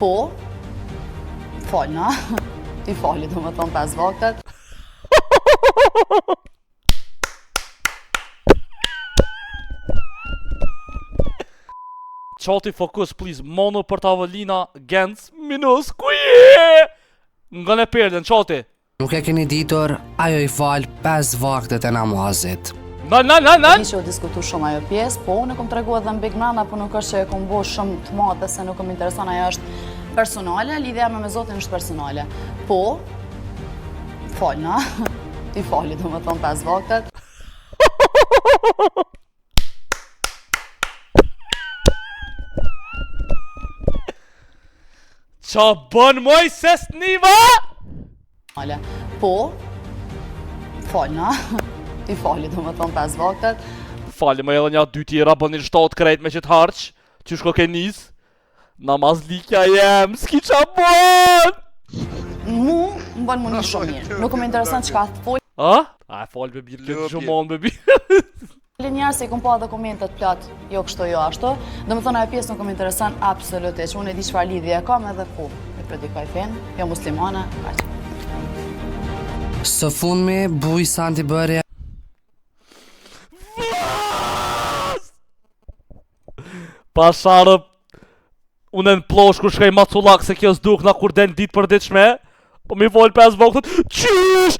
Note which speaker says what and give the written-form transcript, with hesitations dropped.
Speaker 1: Po, falna, ti fali do më thonë 5 vaktet.
Speaker 2: Qati fokus, please, mono për tavolina, gens, minus, kuje! Nga në perden, qati.
Speaker 3: Nuk e keni ditur, ajo i fal 5 vaktet e namazit.
Speaker 2: Nan!
Speaker 1: Një që o diskutu shumë ajo pjesë, po unë e kom të regu edhe në Big Nana, po nuk është që e kom bo shumë të matë, se nuk kom interesan, ajo është personale, lidhja me Zotin është personale. Po, falna, ti fali do më thonë 5 vaktet.
Speaker 2: Qa bën moj ses niva?
Speaker 1: Po, falna, ti fali do më thonë 5 vaktet.
Speaker 2: Fali më edhe një 2 tjera bënin 7 krejt me që të harq, që shko ke nis. Namaz likja jem, s'ki qa bën!
Speaker 1: Mu, më bën mu një shumë mirë. Nuk më interesant që ka të folë.
Speaker 2: A? A e falë bebir, këtë gjumon bebir.
Speaker 1: Njerë se i kom pa dhe komentet plot, jo kështu jo ashtu. Do më thonë ajo pjesë nuk më interesant absolutisht. Unë e di çfarë lidhje e kam edhe po. E predikoj fen, jo muslimane, kaq.
Speaker 3: Së fundmi, buj Santi bëri
Speaker 2: Pasharë, unë në plosh kur shkaj macullak se kjo s'duk na kur den dit për ditshme. Po mi vol 5 vaktet, qysh!